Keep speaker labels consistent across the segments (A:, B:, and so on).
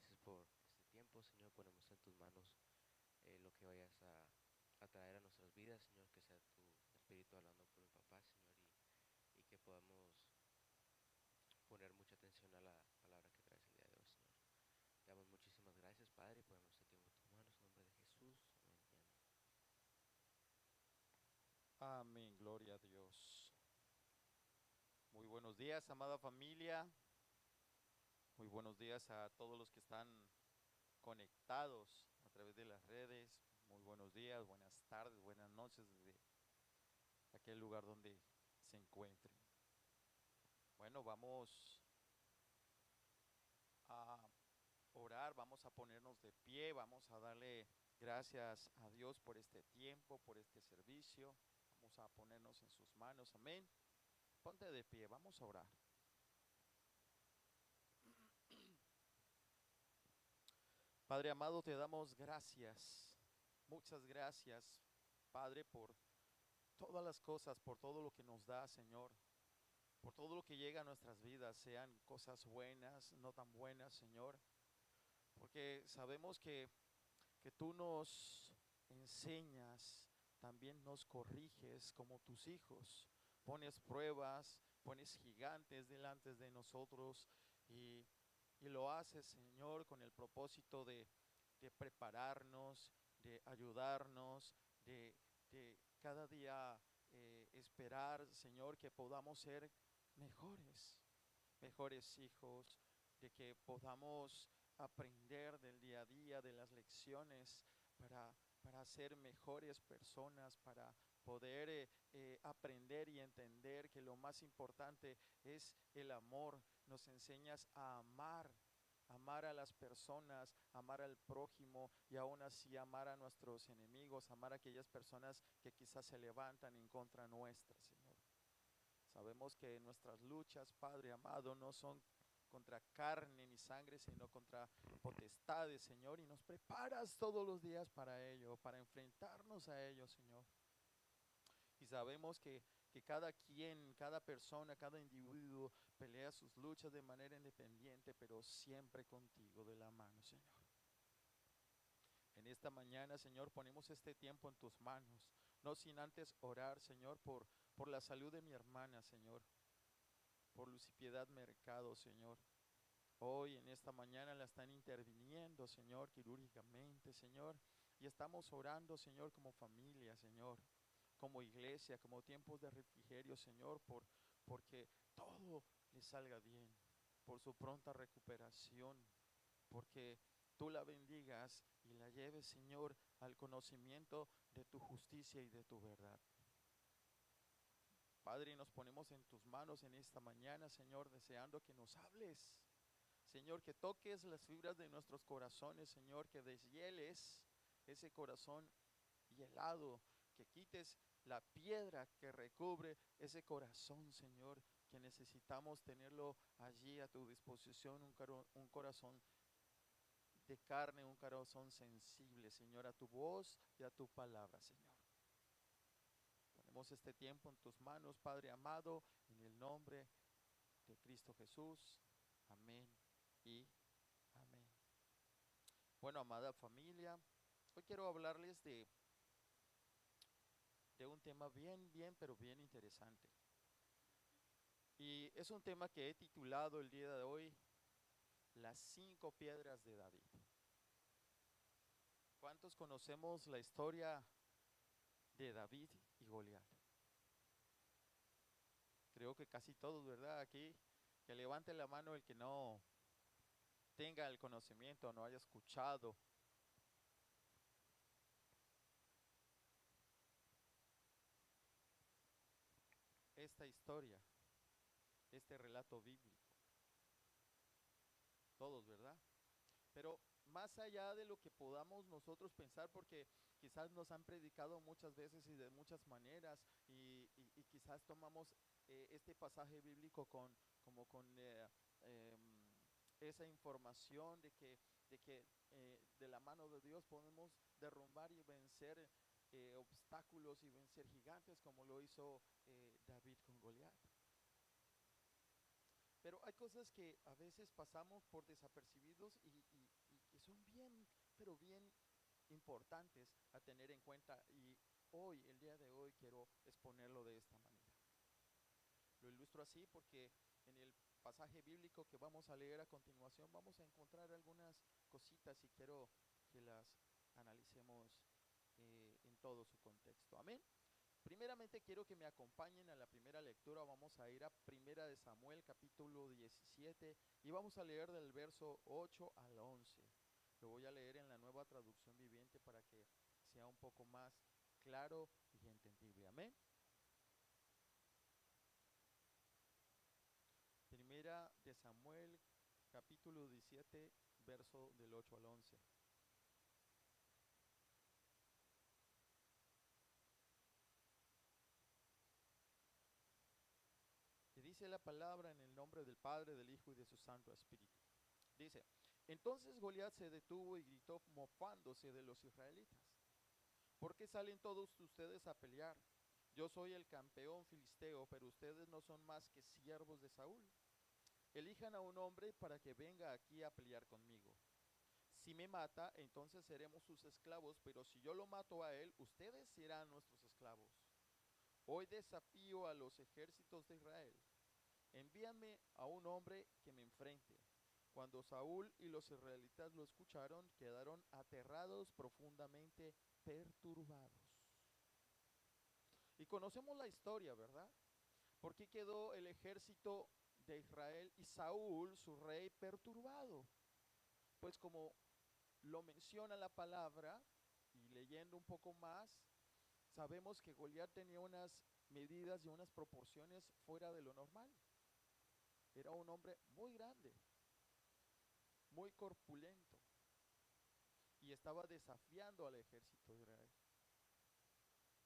A: gracias por este tiempo, Señor. Ponemos en tus manos lo que vayas a traer a nuestras vidas, Señor, que sea tu espíritu hablando por mi papá, Señor, y que podamos poner mucha atención a la palabra que traes el día de hoy, Señor. Te damos muchísimas gracias, Padre, y ponemos este tiempo en tus manos, en nombre de Jesús. Amén y amén.
B: Amén, gloria a Dios. Muy buenos días, amada familia. Muy buenos días a todos los que están conectados a través de las redes. Muy buenos días, buenas tardes, buenas noches desde aquel lugar donde se encuentren. Bueno, vamos a orar, vamos a ponernos de pie, vamos a darle gracias a Dios por este tiempo, por este servicio. Vamos a ponernos en sus manos, amén. Ponte de pie, vamos a orar. Padre amado, te damos gracias, muchas gracias, Padre, por todas las cosas, por todo lo que nos da, Señor, por todo lo que llega a nuestras vidas, sean cosas buenas, no tan buenas, Señor, porque sabemos que tú nos enseñas, también nos corriges como tus hijos, pones pruebas, pones gigantes delante de nosotros y, y lo haces, Señor, con el propósito de prepararnos, de ayudarnos, de cada día esperar, Señor, que podamos ser mejores, mejores hijos, de que podamos aprender del día a día, de las lecciones, para ser mejores personas, para poder aprender y entender que lo más importante es el amor. Nos enseñas a amar, amar a las personas, amar al prójimo y aún así amar a nuestros enemigos, amar a aquellas personas que quizás se levantan en contra nuestra, Señor. Sabemos que nuestras luchas, Padre amado, no son contra carne ni sangre, sino contra potestades, Señor, y nos preparas todos los días para ello, para enfrentarnos a ello, Señor. Y sabemos que cada quien, cada persona, cada individuo pelea sus luchas de manera independiente, pero siempre contigo de la mano, Señor. En esta mañana, Señor, ponemos este tiempo en tus manos, no sin antes orar, Señor, por la salud de mi hermana, Señor, por Luz y Piedad Mercado, Señor. Hoy en esta mañana la están interviniendo, Señor, quirúrgicamente, Señor. Y estamos orando, Señor, como familia, Señor, como iglesia, como tiempos de refrigerio, Señor, porque todo le salga bien, por su pronta recuperación, porque tú la bendigas y la lleves, Señor, al conocimiento de tu justicia y de tu verdad. Padre, nos ponemos en tus manos en esta mañana, Señor, deseando que nos hables. Señor, que toques las fibras de nuestros corazones, Señor, que deshieles ese corazón helado, que quites la piedra que recubre ese corazón, Señor, que necesitamos tenerlo allí a tu disposición, un corazón de carne, un corazón sensible, Señor, a tu voz y a tu palabra, Señor. Ponemos este tiempo en tus manos, Padre amado, en el nombre de Cristo Jesús. Amén y amén. Bueno, amada familia, hoy quiero hablarles de un tema pero bien interesante. Y es un tema que he titulado el día de hoy, Las 5 piedras de David. ¿Cuántos conocemos la historia de David y Goliat? Creo que casi todos, ¿verdad? Aquí, que levante la mano el que no tenga el conocimiento, no haya escuchado esta historia, este relato bíblico. Todos, ¿verdad? Pero más allá de lo que podamos nosotros pensar, porque quizás nos han predicado muchas veces y de muchas maneras, y quizás tomamos este pasaje bíblico como con eh, esa información de que de la mano de Dios podemos derrumbar y vencer obstáculos y vencer gigantes como lo hizo David con Goliat. Pero hay cosas que a veces pasamos por desapercibidos son bien, pero bien importantes a tener en cuenta y hoy, el día de hoy, quiero exponerlo de esta manera. Lo ilustro así porque en el pasaje bíblico que vamos a leer a continuación vamos a encontrar algunas cositas y quiero que las analicemos en todo su contexto. Amén. Primeramente quiero que me acompañen a la primera lectura. Vamos a ir a Primera de Samuel capítulo 17 y vamos a leer del verso 8 al 11. Lo voy a leer en la Nueva Traducción Viviente para que sea un poco más claro y entendible. Amén. Primera de Samuel capítulo 17 verso del 8 al 11. Y dice la palabra en el nombre del Padre, del Hijo y de su Santo Espíritu. Dice, entonces Goliat se detuvo y gritó mofándose de los israelitas. ¿Por qué salen todos ustedes a pelear? Yo soy el campeón filisteo, pero ustedes no son más que siervos de Saúl. Elijan a un hombre para que venga aquí a pelear conmigo. Si me mata, entonces seremos sus esclavos, pero si yo lo mato a él, ustedes serán nuestros esclavos. Hoy desafío a los ejércitos de Israel. Envíame a un hombre que me enfrente. Cuando Saúl y los israelitas lo escucharon, quedaron aterrados, profundamente perturbados. Y conocemos la historia, ¿verdad? ¿Por qué quedó el ejército de Israel y Saúl, su rey, perturbado? Pues como lo menciona la palabra, y leyendo un poco más, sabemos que Goliat tenía unas medidas y unas proporciones fuera de lo normal. Era un hombre muy grande, muy corpulento, y estaba desafiando al ejército de Israel.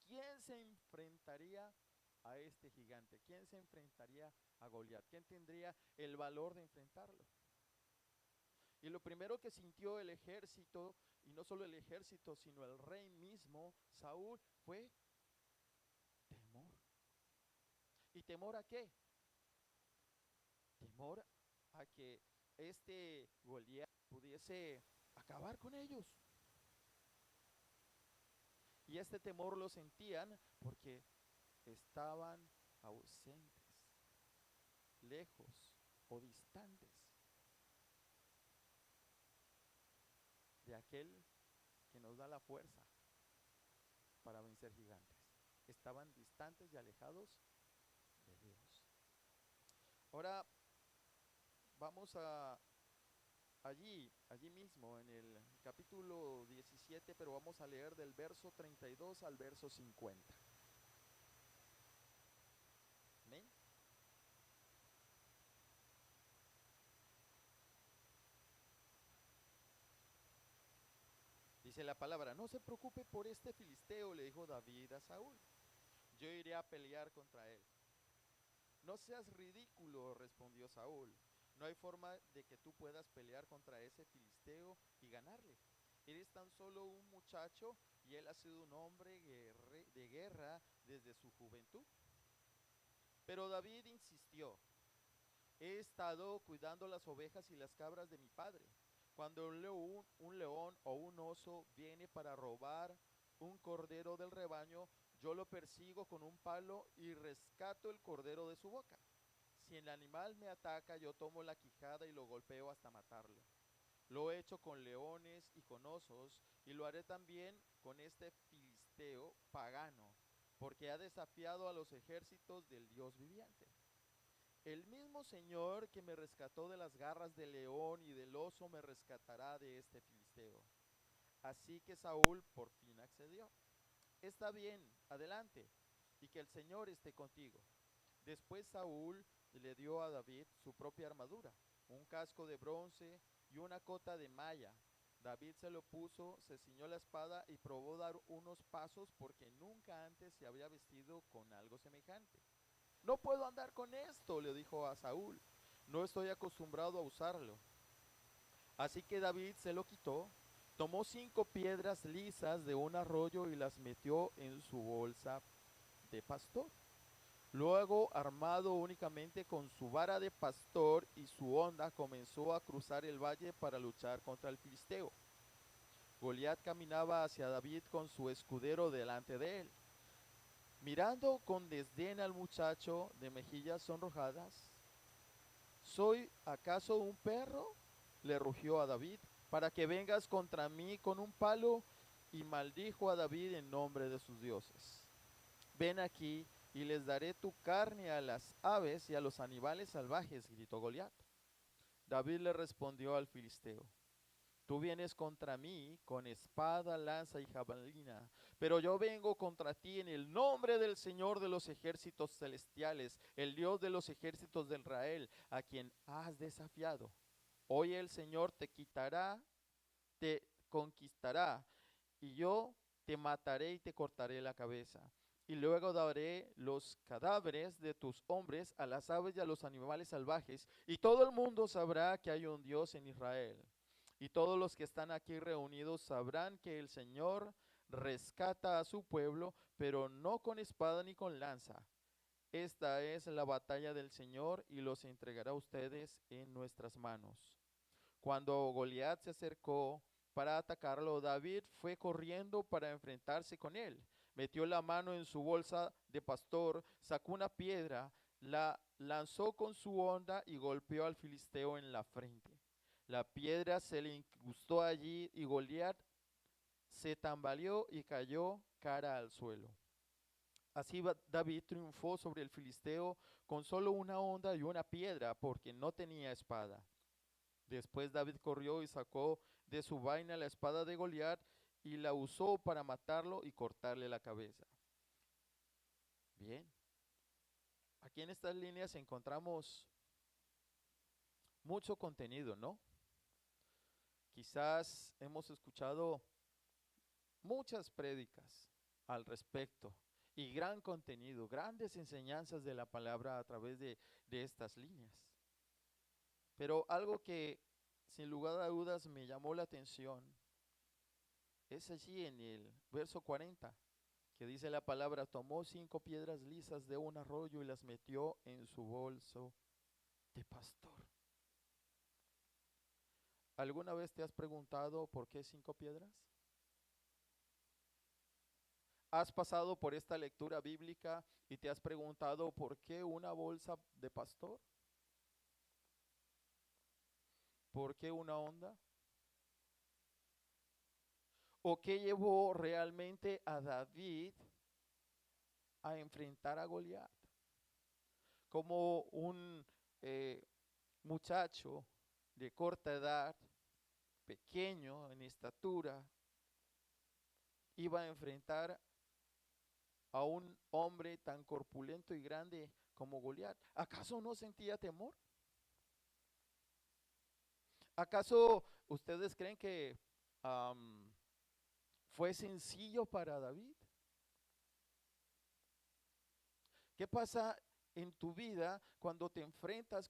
B: ¿Quién se enfrentaría a este gigante? ¿Quién se enfrentaría a Goliat? ¿Quién tendría el valor de enfrentarlo? Y lo primero que sintió el ejército, y no solo el ejército, sino el rey mismo, Saúl, fue temor. ¿Y temor a qué? Temor a que este Goliat pudiese acabar con ellos. Y este temor lo sentían porque estaban ausentes, lejos o distantes de aquel que nos da la fuerza para vencer gigantes. Estaban distantes y alejados de Dios. Ahora vamos a allí mismo en el capítulo 17, pero vamos a leer del verso 32 al verso 50. Amén. Dice la palabra, no se preocupe por este filisteo, le dijo David a Saúl. Yo iré a pelear contra él. No seas ridículo, respondió Saúl. No hay forma de que tú puedas pelear contra ese filisteo y ganarle. Eres tan solo un muchacho y él ha sido un hombre de guerra desde su juventud. Pero David insistió, he estado cuidando las ovejas y las cabras de mi padre. Cuando un león o un oso viene para robar un cordero del rebaño, yo lo persigo con un palo y rescato el cordero de su boca. Si el animal me ataca, yo tomo la quijada y lo golpeo hasta matarlo. Lo he hecho con leones y con osos, y lo haré también con este filisteo pagano, porque ha desafiado a los ejércitos del Dios viviente. El mismo Señor que me rescató de las garras del león y del oso me rescatará de este filisteo. Así que Saúl por fin accedió. Está bien, adelante, y que el Señor esté contigo. Después Saúl le dio a David su propia armadura, un casco de bronce y una cota de malla. David se lo puso, se ciñó la espada y probó dar unos pasos porque nunca antes se había vestido con algo semejante. No puedo andar con esto, le dijo a Saúl. No estoy acostumbrado a usarlo. Así que David se lo quitó, tomó 5 piedras lisas de un arroyo y las metió en su bolsa de pastor. Luego, armado únicamente con su vara de pastor y su honda, comenzó a cruzar el valle para luchar contra el filisteo. Goliat caminaba hacia David con su escudero delante de él. Mirando con desdén al muchacho de mejillas sonrojadas, ¿soy acaso un perro?, le rugió a David, para que vengas contra mí con un palo. Y maldijo a David en nombre de sus dioses. Ven aquí y les daré tu carne a las aves y a los animales salvajes, gritó Goliat. David le respondió al filisteo: Tú vienes contra mí con espada, lanza y jabalina, pero yo vengo contra ti en el nombre del Señor de los ejércitos celestiales, el Dios de los ejércitos de Israel, a quien has desafiado. Hoy el Señor te quitará, te conquistará, y yo te mataré y te cortaré la cabeza. Y luego daré los cadáveres de tus hombres a las aves y a los animales salvajes, y todo el mundo sabrá que hay un Dios en Israel. Y todos los que están aquí reunidos sabrán que el Señor rescata a su pueblo, pero no con espada ni con lanza. Esta es la batalla del Señor y los entregará a ustedes en nuestras manos. Cuando Goliat se acercó para atacarlo, David fue corriendo para enfrentarse con él. Metió la mano en su bolsa de pastor, sacó una piedra, la lanzó con su honda y golpeó al filisteo en la frente. La piedra se le incrustó allí y Goliat se tambaleó y cayó cara al suelo. Así David triunfó sobre el filisteo con solo una honda y una piedra, porque no tenía espada. Después David corrió y sacó de su vaina la espada de Goliat y la usó para matarlo y cortarle la cabeza. Bien, aquí en estas líneas encontramos mucho contenido, ¿no? Quizás hemos escuchado muchas prédicas al respecto y gran contenido, grandes enseñanzas de la palabra a través de estas líneas. Pero algo que sin lugar a dudas me llamó la atención es allí en el verso 40, que dice la palabra: tomó 5 piedras lisas de un arroyo y las metió en su bolso de pastor. ¿Alguna vez te has preguntado por qué 5 piedras? ¿Has pasado por esta lectura bíblica y te has preguntado por qué una bolsa de pastor? ¿Por qué una honda? ¿O qué llevó realmente a David a enfrentar a Goliat? Como un muchacho de corta edad, pequeño en estatura, iba a enfrentar a un hombre tan corpulento y grande como Goliat. ¿Acaso no sentía temor? ¿Acaso ustedes creen que fue sencillo para David? ¿Qué pasa en tu vida cuando te enfrentas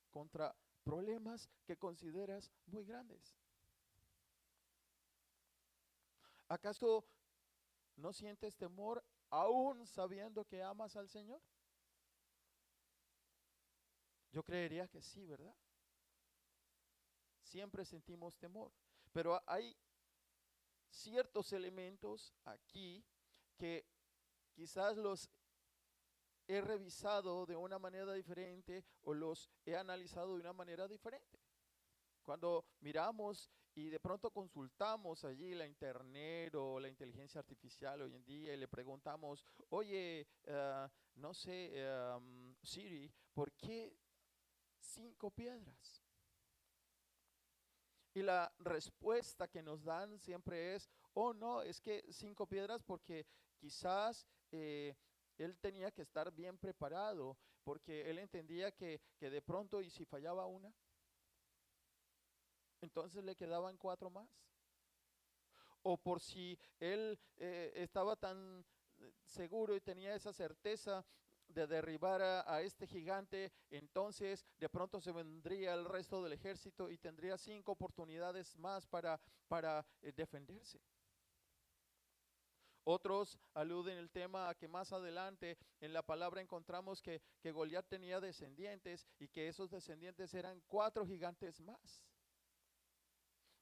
B: contra problemas que consideras muy grandes? ¿Acaso no sientes temor aún sabiendo que amas al Señor? Yo creería que sí, ¿verdad? Siempre sentimos temor, pero hay ciertos elementos aquí que quizás los he revisado de una manera diferente o los he analizado de una manera diferente. Cuando miramos y de pronto consultamos allí la internet o la inteligencia artificial hoy en día y le preguntamos: oye, no sé, Siri, ¿por qué 5 piedras? Y la respuesta que nos dan siempre es: oh no, es que 5 piedras porque quizás él tenía que estar bien preparado, porque él entendía que de pronto, y si fallaba una, entonces le quedaban 4 más. O por si él estaba tan seguro y tenía esa certeza de derribar a este gigante, entonces de pronto se vendría el resto del ejército y tendría 5 oportunidades más para defenderse. Otros aluden el tema a que más adelante en la palabra encontramos que Goliat tenía descendientes y que esos descendientes eran 4 gigantes más.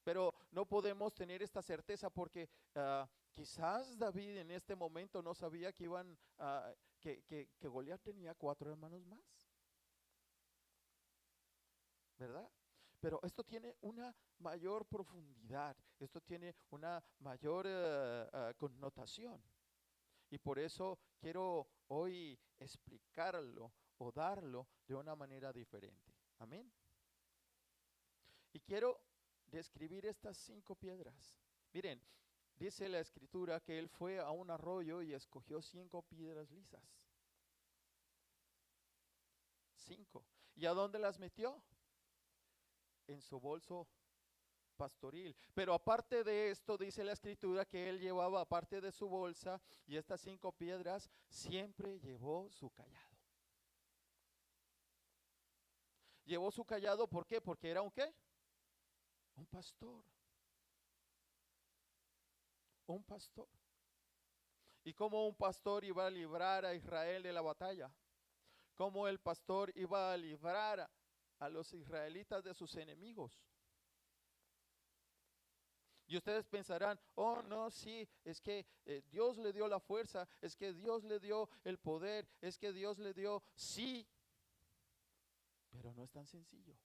B: Pero no podemos tener esta certeza porque quizás David en este momento no sabía que que Goliat tenía 4 hermanos más, ¿verdad? Pero esto tiene una mayor profundidad, esto tiene una mayor connotación. Y por eso quiero hoy explicarlo o darlo de una manera diferente. Amén. Y quiero describir estas 5 piedras. Miren, dice la escritura que él fue a un arroyo y escogió 5 piedras lisas. 5. ¿Y a dónde las metió? En su bolso pastoril. Pero aparte de esto, dice la escritura que él llevaba, aparte de su bolsa y estas 5 piedras, siempre llevó su cayado. Llevó su cayado, ¿por qué? Porque era un ¿qué? Un pastor. Un pastor. ¿Y cómo un pastor iba a librar a Israel de la batalla? ¿Cómo el pastor iba a librar a los israelitas de sus enemigos? Y ustedes pensarán, oh no, sí, es que Dios le dio la fuerza, es que Dios le dio el poder, es que Dios le dio, sí, pero no es tan sencillo.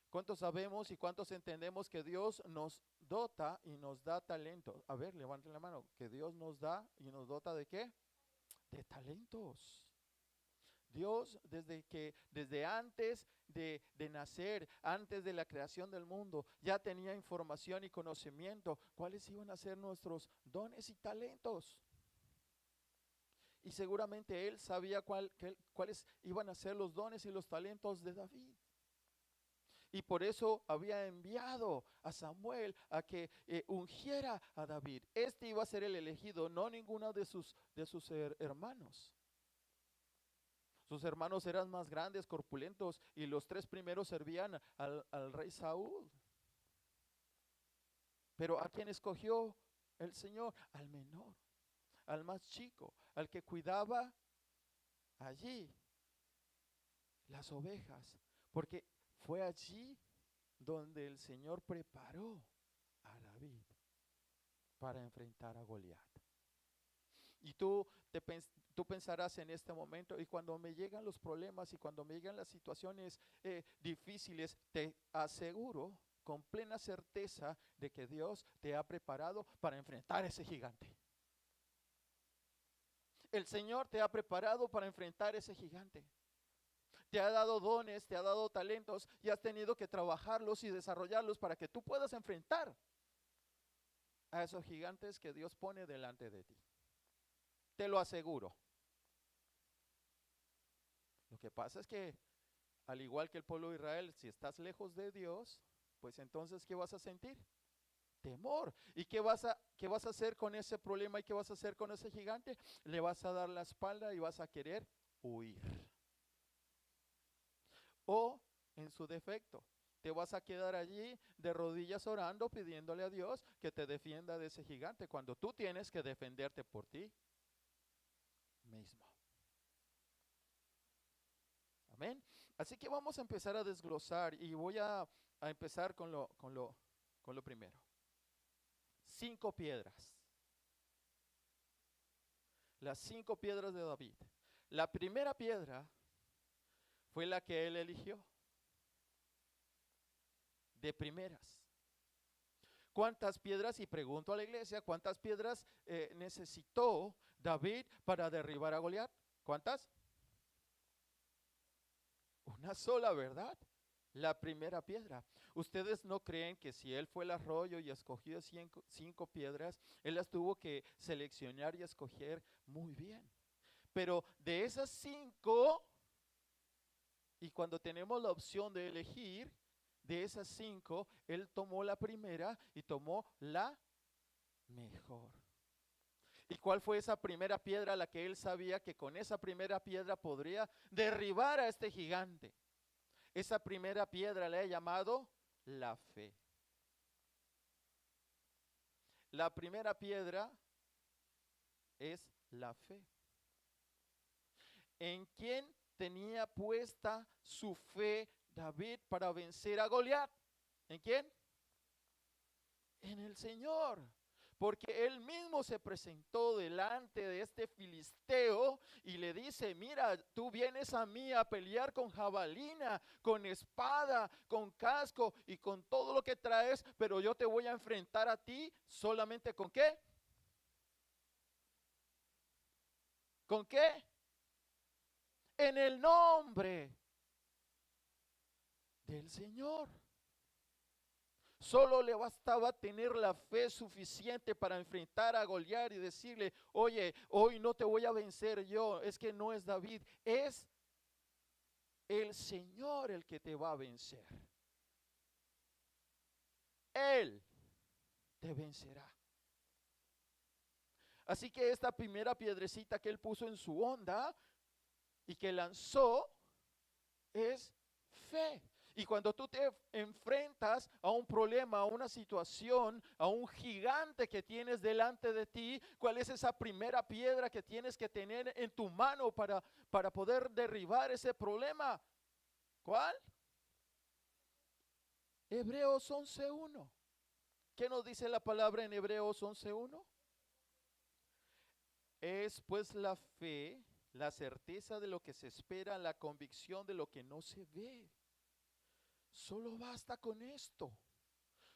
B: ¿Cuántos sabemos y cuántos entendemos que Dios nos dota y nos da talento? A ver, levanten la mano, que Dios nos da y nos dota ¿de qué? De talentos. Dios desde antes de nacer, antes de la creación del mundo, ya tenía información y conocimiento cuáles iban a ser nuestros dones y talentos. Y seguramente Él sabía cuáles iban a ser los dones y los talentos de David. Y por eso había enviado a Samuel a que ungiera a David. Este iba a ser el elegido, no ninguno de sus hermanos. Sus hermanos eran más grandes, corpulentos, y los 3 primeros servían al rey Saúl. Pero ¿a quién escogió el Señor? Al menor, al más chico, al que cuidaba allí las ovejas, porque fue allí donde el Señor preparó a David para enfrentar a Goliat. Y tú pensarás en este momento, y cuando me llegan los problemas y cuando me llegan las situaciones difíciles, te aseguro con plena certeza de que Dios te ha preparado para enfrentar ese gigante. El Señor te ha preparado para enfrentar ese gigante. Te ha dado dones, te ha dado talentos y has tenido que trabajarlos y desarrollarlos para que tú puedas enfrentar a esos gigantes que Dios pone delante de ti. Te lo aseguro. Lo que pasa es que, al igual que el pueblo de Israel, si estás lejos de Dios, pues entonces, ¿qué vas a sentir? Temor. ¿Y qué vas a hacer con ese problema y qué vas a hacer con ese gigante? Le vas a dar la espalda y vas a querer huir. O, en su defecto, te vas a quedar allí de rodillas orando, pidiéndole a Dios que te defienda de ese gigante, cuando tú tienes que defenderte por ti mismo. Amén. Así que vamos a empezar a desglosar y voy a empezar con lo primero. 5 piedras. Las 5 piedras de David. La primera piedra fue la que él eligió. De primeras. ¿Cuántas piedras? Y pregunto a la iglesia, ¿cuántas piedras necesitó David para derribar a Goliat? ¿Cuántas? Una sola, ¿verdad? La primera piedra. ¿Ustedes no creen que si él fue al arroyo y escogió 5 piedras, él las tuvo que seleccionar y escoger muy bien? Pero de esas 5, y cuando tenemos la opción de elegir, de esas 5, él tomó la primera y tomó la mejor. ¿Y cuál fue esa primera piedra? La que él sabía que con esa primera piedra podría derribar a este gigante. Esa primera piedra le ha llamado la fe. La primera piedra es la fe. ¿En quién tenía puesta su fe David para vencer a Goliat? ¿En quién? En el Señor. Porque él mismo se presentó delante de este filisteo y le dice, mira, tú vienes a mí a pelear con jabalina, con espada, con casco y con todo lo que traes, pero yo te voy a enfrentar a ti solamente ¿con qué? ¿Con qué? En el nombre del Señor. Solo le bastaba tener la fe suficiente para enfrentar a Goliat y decirle, oye, hoy no te voy a vencer yo, es que no es David, es el Señor el que te va a vencer. Él te vencerá. Así que esta primera piedrecita que él puso en su onda y que lanzó es fe. Y cuando tú te enfrentas a un problema, a una situación, a un gigante que tienes delante de ti, ¿cuál es esa primera piedra que tienes que tener en tu mano para poder derribar ese problema? ¿Cuál? Hebreos 11:1. ¿Qué nos dice la palabra en Hebreos 11:1? Es pues la fe, la certeza de lo que se espera, la convicción de lo que no se ve. Solo basta con esto.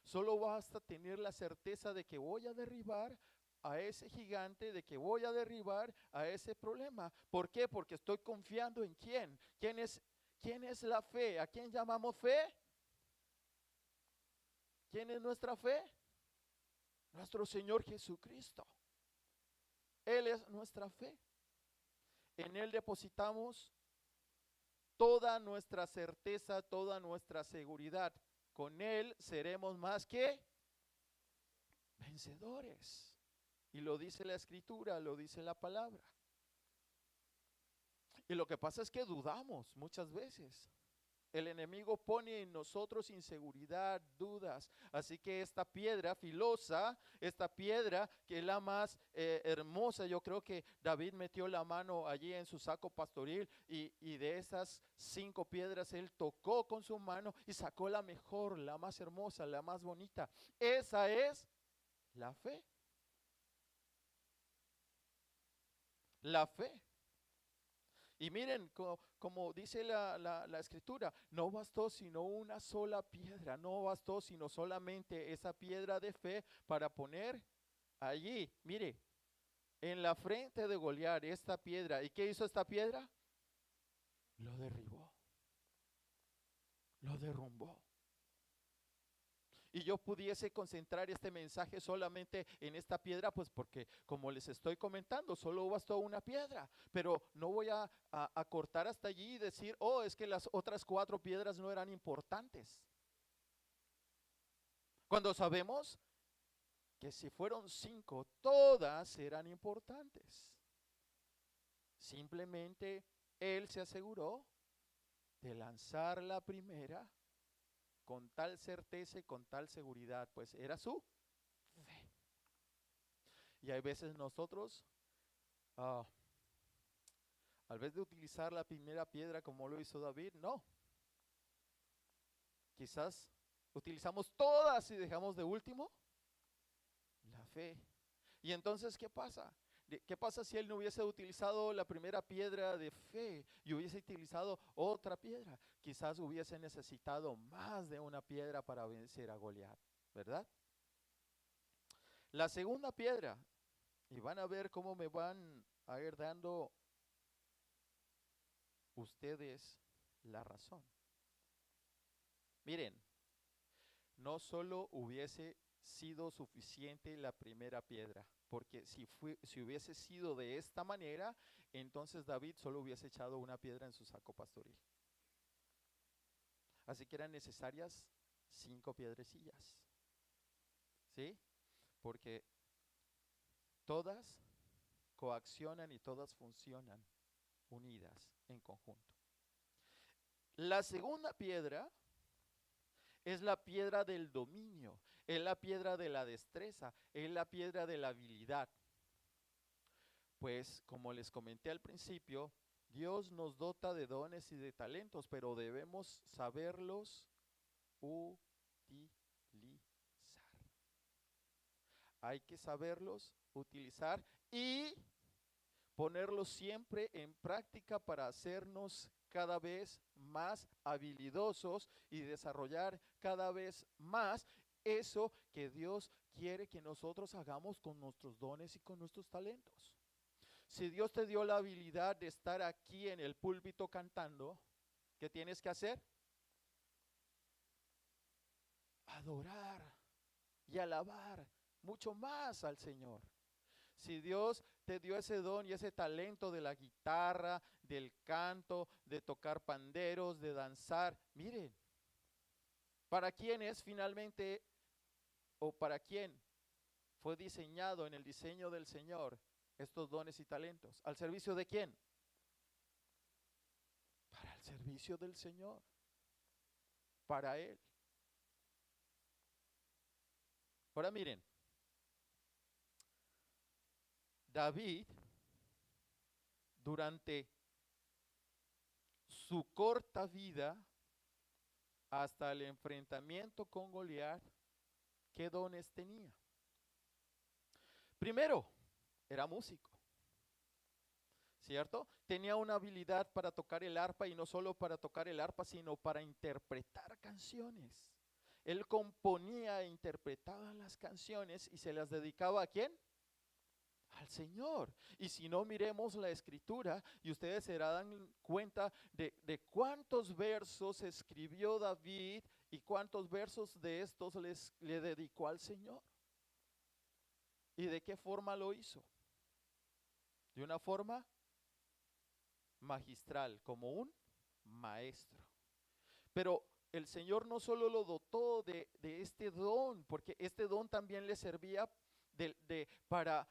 B: Solo basta tener la certeza de que voy a derribar a ese gigante, de que voy a derribar a ese problema. ¿Por qué? Porque estoy confiando en quién. ¿Quién es la fe? ¿A quién llamamos fe? ¿Quién es nuestra fe? Nuestro Señor Jesucristo. Él es nuestra fe. En Él depositamos toda nuestra certeza, toda nuestra seguridad. Con Él seremos más que vencedores. Y lo dice la Escritura, lo dice la palabra. Y lo que pasa es que dudamos muchas veces. El enemigo pone en nosotros inseguridad, dudas. Así que esta piedra filosa, esta piedra que es la más hermosa, yo creo que David metió la mano allí en su saco pastoril y de esas 5 piedras él tocó con su mano y sacó la mejor, la más hermosa, la más bonita. Esa es la fe. La fe. Y miren, como dice la escritura, no bastó sino una sola piedra, no bastó sino solamente esa piedra de fe para poner allí, mire, en la frente de Goliat esta piedra. ¿Y qué hizo esta piedra? Lo derribó, lo derrumbó. Y yo pudiese concentrar este mensaje solamente en esta piedra, pues porque como les estoy comentando, solo bastó una piedra, pero no voy a cortar hasta allí y decir, oh, es que las otras 4 piedras no eran importantes. Cuando sabemos que si fueron 5, todas eran importantes. Simplemente él se aseguró de lanzar la primera con tal certeza y con tal seguridad, pues era su fe. Y hay veces nosotros, al vez de utilizar la primera piedra como lo hizo David, no. Quizás utilizamos todas y dejamos de último la fe. Y entonces, ¿qué pasa? ¿Qué pasa si él no hubiese utilizado la primera piedra de fe y hubiese utilizado otra piedra? Quizás hubiese necesitado más de una piedra para vencer a Goliat, ¿verdad? La segunda piedra, y van a ver cómo me van a ir dando ustedes la razón. Miren, no solo hubiese sido suficiente la primera piedra, porque si hubiese sido de esta manera, entonces David solo hubiese echado una piedra en su saco pastoril. Así que eran necesarias 5 piedrecillas, ¿sí? Porque todas coaccionan y todas funcionan unidas en conjunto. La segunda piedra es la piedra del dominio. es la piedra de la destreza, es la piedra de la habilidad. Pues como les comenté al principio, Dios nos dota de dones y de talentos, pero debemos saberlos utilizar. Hay que saberlos utilizar y ponerlos siempre en práctica para hacernos cada vez más habilidosos y desarrollar cada vez más eso que Dios quiere que nosotros hagamos con nuestros dones y con nuestros talentos. Si Dios te dio la habilidad de estar aquí en el púlpito cantando, ¿qué tienes que hacer? Adorar y alabar mucho más al Señor. Si Dios te dio ese don y ese talento de la guitarra, del canto, de tocar panderos, de danzar, miren, ¿para quién es finalmente o para quién fue diseñado en el diseño del Señor estos dones y talentos? ¿Al servicio de quién? Para el servicio del Señor, para Él. Ahora miren, David, durante su corta vida, hasta el enfrentamiento con Goliat, ¿qué dones tenía? Primero, era músico, ¿cierto? Tenía una habilidad para tocar el arpa y no solo para tocar el arpa, sino para interpretar canciones. Él componía e interpretaba las canciones y se las dedicaba ¿a quién? Al Señor. Y si no, miremos la escritura y ustedes se darán cuenta de cuántos versos escribió David y cuántos versos de estos le dedicó al Señor. ¿Y de qué forma lo hizo? De una forma magistral, como un maestro. Pero el Señor no solo lo dotó de este don, porque este don también le servía para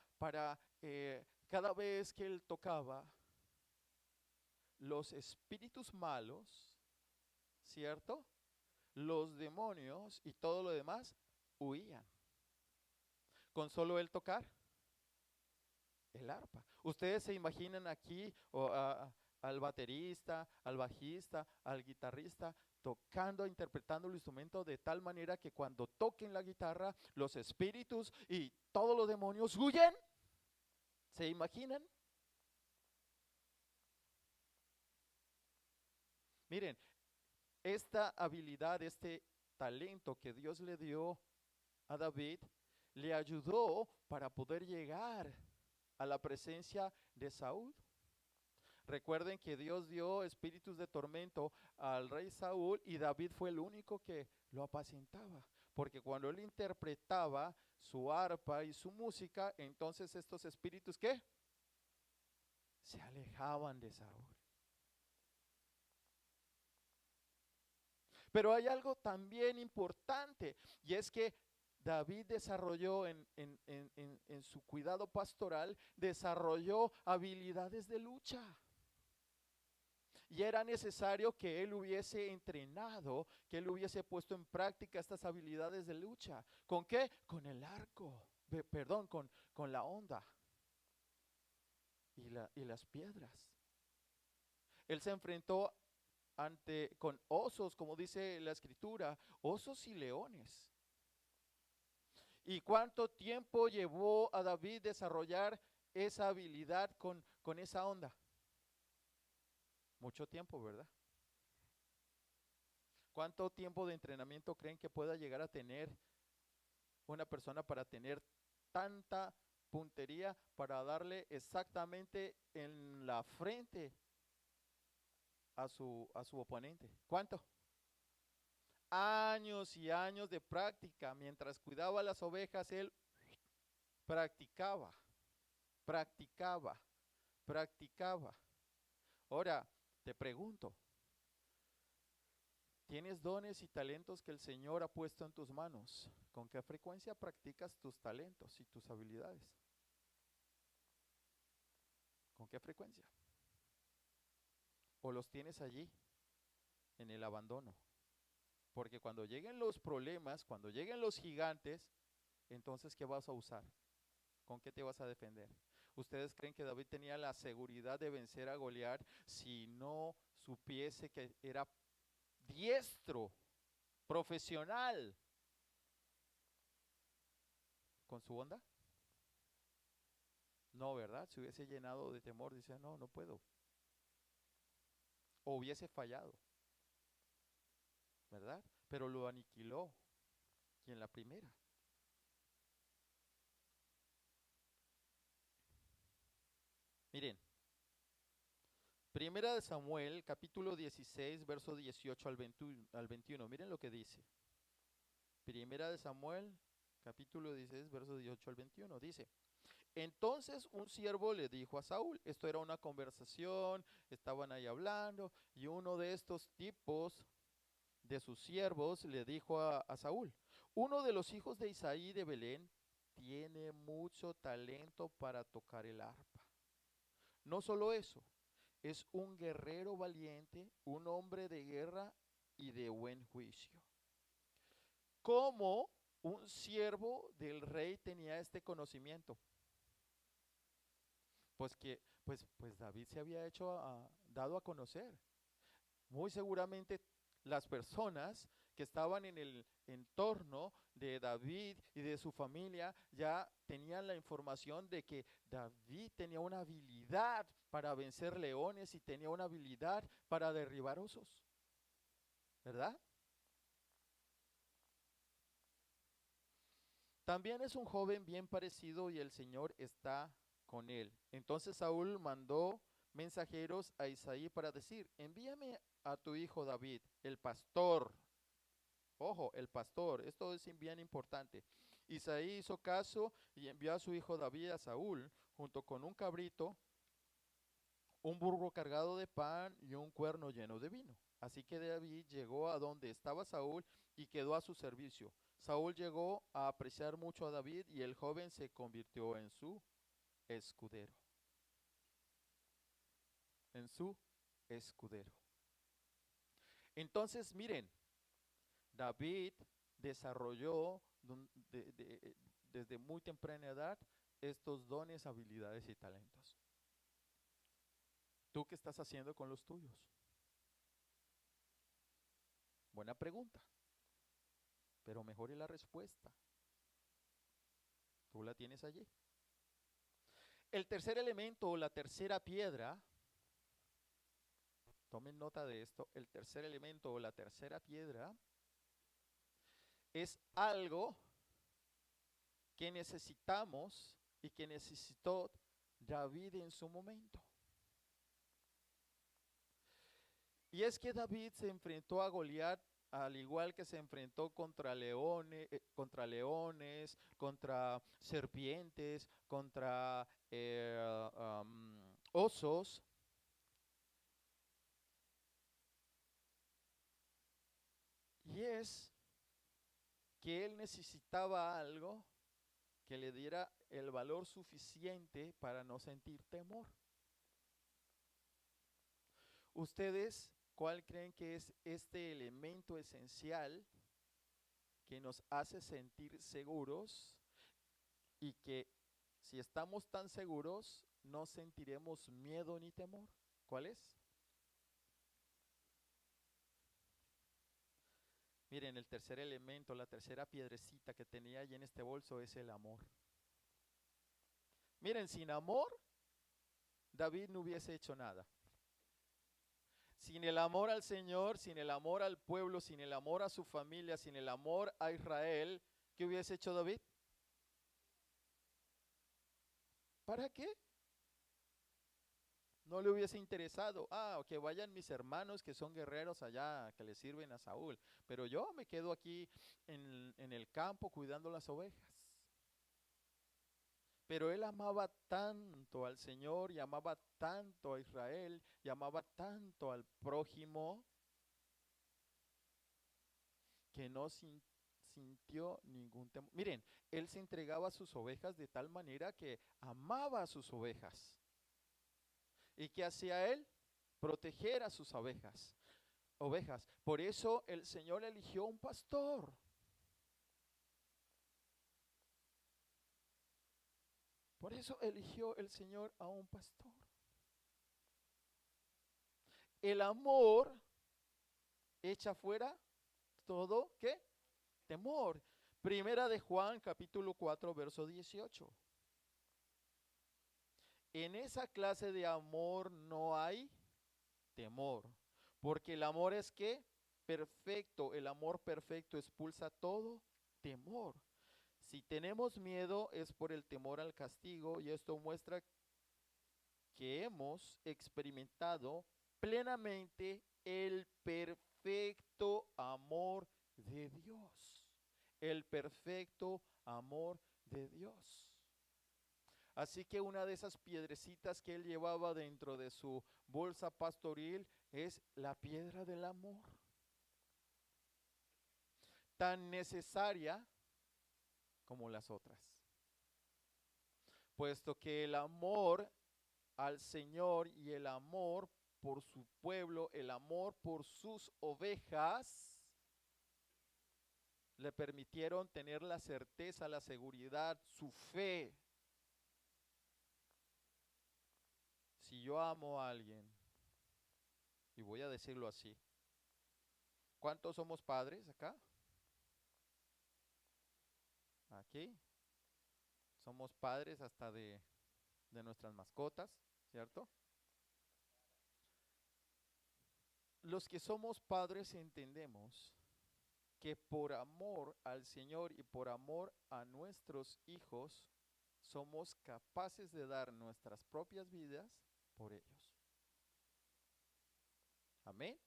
B: cada vez que él tocaba, los espíritus malos, ¿cierto? Los demonios y todo lo demás huían. Con solo él tocar el arpa. Ustedes se imaginan aquí al baterista, al bajista, al guitarrista tocando, interpretando el instrumento de tal manera que cuando toquen la guitarra, los espíritus y todos los demonios huyen. ¿Se imaginan? Miren, esta habilidad, este talento que Dios le dio a David, le ayudó para poder llegar a la presencia de Saúl. Recuerden que Dios dio espíritus de tormento al rey Saúl y David fue el único que lo apacentaba. Porque cuando él interpretaba su arpa y su música, entonces estos espíritus, ¿qué? Se alejaban de Saúl. Pero hay algo también importante y es que David desarrolló en su cuidado pastoral, desarrolló habilidades de lucha. Y era necesario que él hubiese entrenado, que él hubiese puesto en práctica estas habilidades de lucha. ¿Con qué? Con el arco, perdón, con la honda y las piedras. Él se enfrentó con osos, como dice la escritura, osos y leones. ¿Y cuánto tiempo llevó a David desarrollar esa habilidad con esa onda? Mucho tiempo, ¿verdad? ¿Cuánto tiempo de entrenamiento creen que pueda llegar a tener una persona para tener tanta puntería para darle exactamente en la frente a su oponente? ¿Cuánto? Años y años de práctica. Mientras cuidaba las ovejas, él practicaba, practicaba, practicaba. Ahora, te pregunto, ¿tienes dones y talentos que el Señor ha puesto en tus manos? ¿Con qué frecuencia practicas tus talentos y tus habilidades? ¿Con qué frecuencia? ¿O los tienes allí, en el abandono? Porque cuando lleguen los problemas, cuando lleguen los gigantes, entonces, ¿qué vas a usar? ¿Con qué te vas a defender? ¿Ustedes creen que David tenía la seguridad de vencer a Goliat si no supiese que era diestro, profesional con su onda? No, ¿verdad? Se hubiese llenado de temor, dice, no, no puedo. O hubiese fallado, ¿verdad? Pero lo aniquiló. Y en la primera. Miren, Primera de Samuel, capítulo 16, verso 18 al 21. Miren lo que dice. Primera de Samuel, capítulo 16, verso 18 al 21. Dice, entonces un siervo le dijo a Saúl, esto era una conversación, estaban ahí hablando, y uno de estos tipos de sus siervos le dijo a Saúl, uno de los hijos de Isaí de Belén tiene mucho talento para tocar el arpa. No solo eso, es un guerrero valiente, un hombre de guerra y de buen juicio. ¿Cómo un siervo del rey tenía este conocimiento? Pues David se había dado a conocer. Muy seguramente las personas que estaban en el entorno de David y de su familia ya tenían la información de que David tenía una habilidad para vencer leones y tenía una habilidad para derribar osos, ¿verdad? También es un joven bien parecido y el Señor está con él. Entonces Saúl mandó mensajeros a Isaí para decir, envíame a tu hijo David, el pastor. Ojo, el pastor, esto es bien importante. Isaí hizo caso y envió a su hijo David a Saúl, junto con un cabrito, un burro cargado de pan y un cuerno lleno de vino. Así que David llegó a donde estaba Saúl y quedó a su servicio. Saúl llegó a apreciar mucho a David y el joven se convirtió en su escudero. En su escudero. Entonces, miren, David desarrolló desde muy temprana edad estos dones, habilidades y talentos. ¿Tú qué estás haciendo con los tuyos? Buena pregunta, pero mejor es la respuesta. Tú la tienes allí. El tercer elemento o la tercera piedra, tomen nota de esto, el tercer elemento o la tercera piedra es algo que necesitamos y que necesitó David en su momento. Y es que David se enfrentó a Goliat al igual que se enfrentó contra serpientes, contra osos. Y es que él necesitaba algo que le diera el valor suficiente para no sentir temor. ¿Ustedes cuál creen que es este elemento esencial que nos hace sentir seguros y que si estamos tan seguros no sentiremos miedo ni temor? ¿Cuál es? Miren, el tercer elemento, la tercera piedrecita que tenía allí en este bolso es el amor. Miren, sin amor, David no hubiese hecho nada. Sin el amor al Señor, sin el amor al pueblo, sin el amor a su familia, sin el amor a Israel, ¿qué hubiese hecho David? ¿Para qué? No le hubiese interesado. Que vayan mis hermanos que son guerreros allá, que le sirven a Saúl. Pero yo me quedo aquí en el campo cuidando las ovejas. Pero él amaba tanto al Señor y amaba tanto a Israel y amaba tanto al prójimo que no sintió ningún temor. Miren, él se entregaba a sus ovejas de tal manera que amaba a sus ovejas. ¿Y qué hacía él? Proteger a sus ovejas. ovejas. Por eso el Señor eligió un pastor. Por eso eligió el Señor a un pastor. El amor echa fuera todo, ¿qué? Temor. Primera de Juan, capítulo 4, verso 18. En esa clase de amor no hay temor, porque el amor es ¿qué? Perfecto. El amor perfecto expulsa todo temor. Si tenemos miedo es por el temor al castigo, y esto muestra que hemos experimentado plenamente el perfecto amor de Dios. El perfecto amor de Dios. Así que una de esas piedrecitas que él llevaba dentro de su bolsa pastoril es la piedra del amor. Tan necesaria como las otras. Puesto que el amor al Señor y el amor por su pueblo, el amor por sus ovejas, le permitieron tener la certeza, la seguridad, su fe. Si yo amo a alguien, y voy a decirlo así, ¿cuántos somos padres acá? Aquí. Somos padres hasta de nuestras mascotas, ¿cierto? Los que somos padres entendemos que por amor al Señor y por amor a nuestros hijos, somos capaces de dar nuestras propias vidas por ellos. Amén.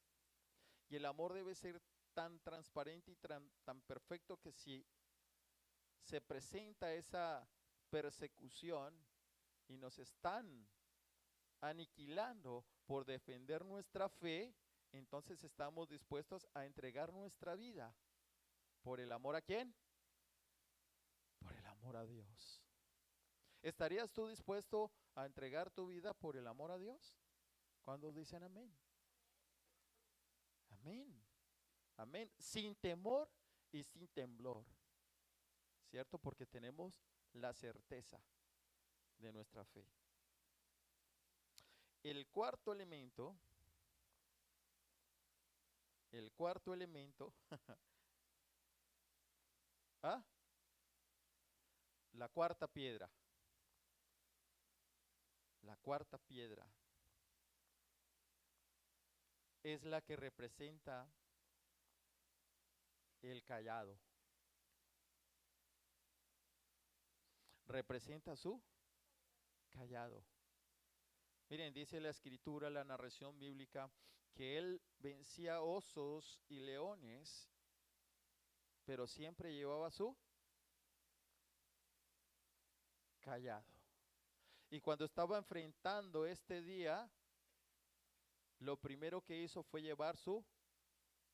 B: Y el amor debe ser tan transparente y tan perfecto que si se presenta esa persecución y nos están aniquilando por defender nuestra fe, entonces estamos dispuestos a entregar nuestra vida. ¿Por el amor a quién? Por el amor a Dios. ¿Estarías tú dispuesto a entregar tu vida por el amor a Dios? ¿Cuántos dicen amén? Amén. Amén. Sin temor y sin temblor. ¿Cierto? Porque tenemos la certeza de nuestra fe. El cuarto elemento, ¿ah? La cuarta piedra. La cuarta piedra es la que representa el cayado. Representa su cayado. Miren, dice la escritura, la narración bíblica, que él vencía osos y leones, pero siempre llevaba su cayado. Y cuando estaba enfrentando este día, lo primero que hizo fue llevar su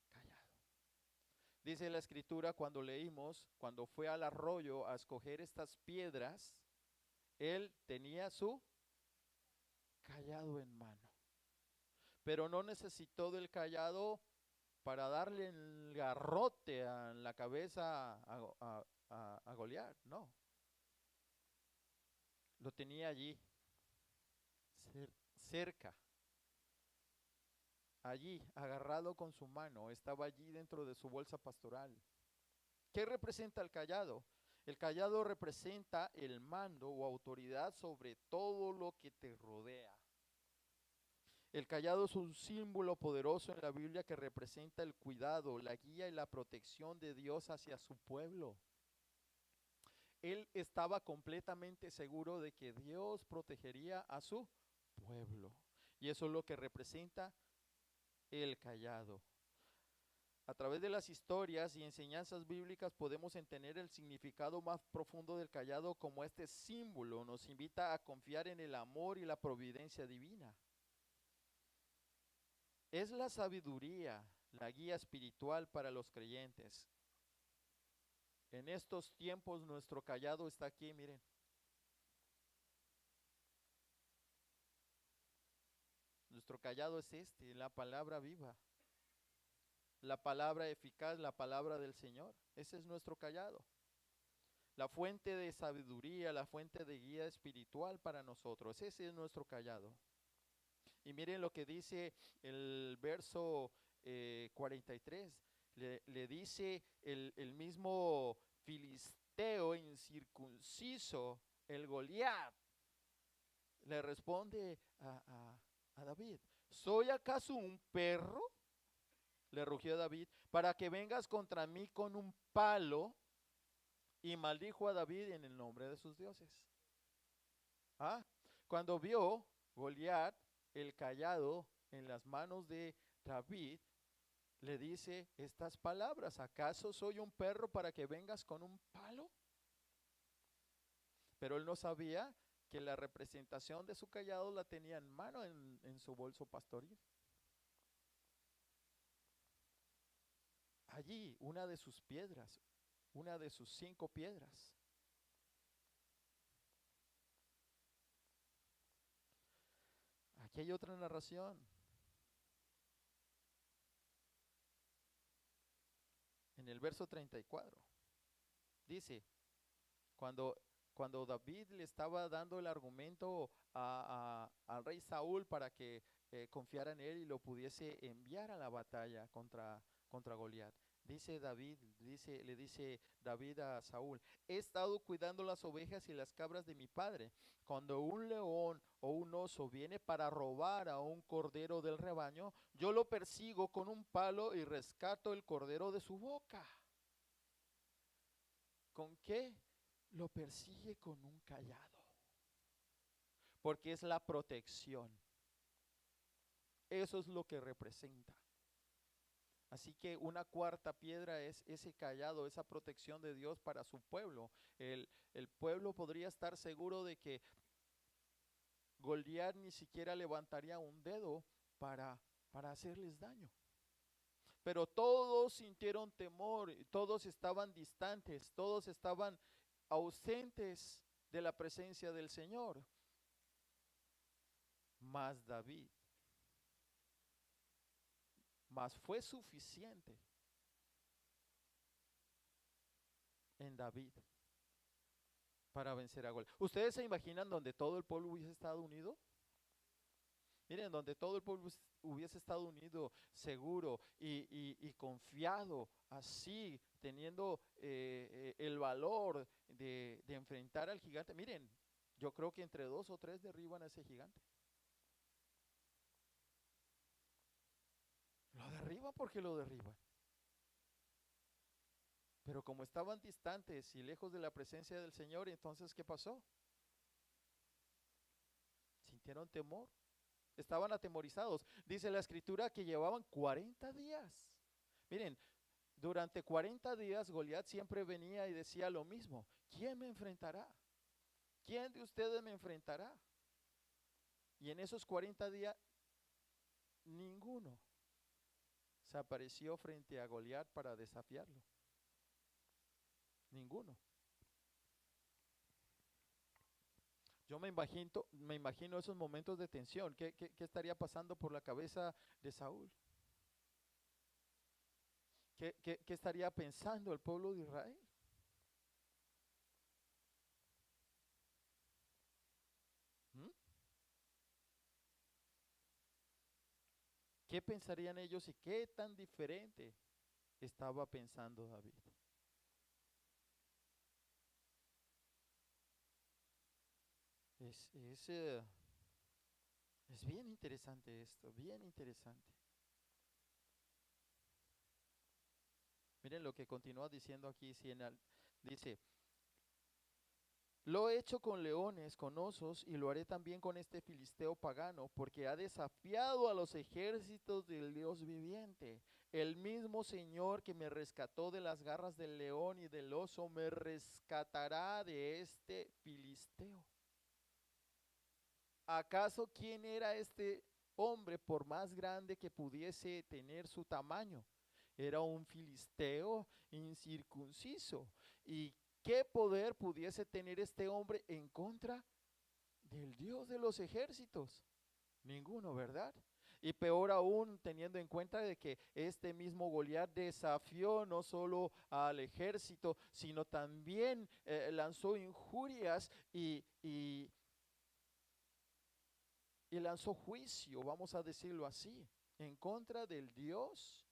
B: cayado. Dice la escritura cuando leímos, cuando fue al arroyo a escoger estas piedras, él tenía su cayado en mano. Pero no necesitó del cayado para darle el garrote en la cabeza a Goliat, no. Lo tenía allí, cerca. Allí, agarrado con su mano, estaba allí dentro de su bolsa pastoral. ¿Qué representa el cayado? El cayado representa el mando o autoridad sobre todo lo que te rodea. El cayado es un símbolo poderoso en la Biblia que representa el cuidado, la guía y la protección de Dios hacia su pueblo. Él estaba completamente seguro de que Dios protegería a su pueblo. Y eso es lo que representa el cayado. A través de las historias y enseñanzas bíblicas podemos entender el significado más profundo del cayado, como este símbolo nos invita a confiar en el amor y la providencia divina. Es la sabiduría, la guía espiritual para los creyentes. En estos tiempos nuestro cayado está aquí, miren. Nuestro cayado es la palabra viva. la palabra eficaz, la palabra del Señor. Ese es nuestro cayado. La fuente de sabiduría, la fuente de guía espiritual para nosotros. Ese es nuestro cayado. Y miren lo que dice el verso 43. Le dice el mismo filisteo incircunciso, el Goliat, le responde a David: ¿soy acaso un perro? Le rugió David, para que vengas contra mí con un palo. Y maldijo a David en el nombre de sus dioses. ¿Ah? Cuando vio Goliat el cayado en las manos de David, le dice estas palabras: ¿acaso soy un perro para que vengas con un palo? Pero él no sabía que la representación de su cayado la tenía en mano en su bolso pastoril. Allí, una de sus piedras, una de sus 5 piedras. Aquí hay otra narración. En el verso 34 dice: cuando, cuando David le estaba dando el argumento al rey Saúl para que confiara en él y lo pudiese enviar a la batalla contra Goliat. Le dice David a Saúl: he estado cuidando las ovejas y las cabras de mi padre. Cuando un león o un oso viene para robar a un cordero del rebaño, yo lo persigo con un palo y rescato el cordero de su boca. ¿Con qué? Lo persigue con un cayado, porque es la protección. Eso es lo que representa. Así que una cuarta piedra es ese cayado, esa protección de Dios para su pueblo. El pueblo podría estar seguro de que Goliat ni siquiera levantaría un dedo para hacerles daño. Pero todos sintieron temor, todos estaban distantes, todos estaban ausentes de la presencia del Señor. Mas David, mas fue suficiente en David para vencer a Goliat. ¿Ustedes se imaginan donde todo el pueblo hubiese estado unido? Miren, donde todo el pueblo hubiese estado unido, seguro y confiado, así, teniendo el valor de enfrentar al gigante. Miren, yo creo que entre 2 o 3 derriban a ese gigante. Lo derriban porque lo derriban. Pero como estaban distantes y lejos de la presencia del Señor, entonces, ¿qué pasó? Sintieron temor. Estaban atemorizados. Dice la escritura que llevaban 40 días. Miren, durante 40 días Goliat siempre venía y decía lo mismo: ¿quién me enfrentará? ¿Quién de ustedes me enfrentará? Y en esos 40 días, ninguno se apareció frente a Goliat para desafiarlo. Ninguno. Yo me imagino esos momentos de tensión. ¿Qué estaría pasando por la cabeza de Saúl? ¿Qué estaría pensando el pueblo de Israel? ¿Mm? ¿Qué pensarían ellos y qué tan diferente estaba pensando David? Es, es, eh, es bien interesante esto, bien interesante. Miren lo que continúa diciendo aquí, dice: lo he hecho con leones, con osos, y lo haré también con este filisteo pagano, porque ha desafiado a los ejércitos del Dios viviente. El mismo Señor que me rescató de las garras del león y del oso, me rescatará de este filisteo. ¿Acaso quién era este hombre, por más grande que pudiese tener su tamaño? Era un filisteo incircunciso. ¿Y qué poder pudiese tener este hombre en contra del Dios de los ejércitos? Ninguno, ¿verdad? Y peor aún, teniendo en cuenta de que este mismo Goliat desafió no solo al ejército, sino también lanzó injurias y lanzó juicio, vamos a decirlo así, en contra del Dios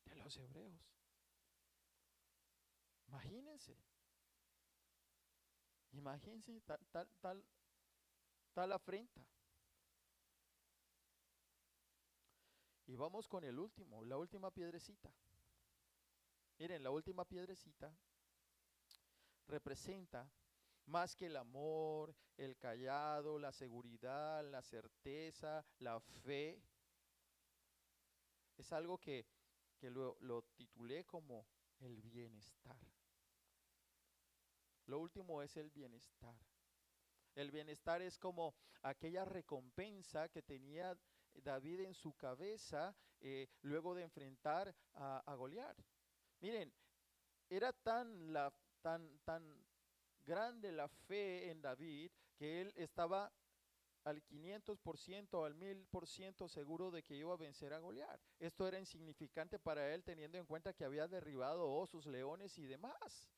B: de los hebreos. Imagínense, imagínense tal afrenta. Y vamos con el último, la última piedrecita. Miren, la última piedrecita representa más que el amor, el callado, la seguridad, la certeza, la fe. Es algo que lo titulé como el bienestar. Lo último es el bienestar. El bienestar es como aquella recompensa que tenía David en su cabeza luego de enfrentar a Goliat. Miren, era tan grande la fe en David que él estaba al 500%, al 1000% seguro de que iba a vencer a Goliat. Esto era insignificante para él teniendo en cuenta que había derribado osos, leones y demás.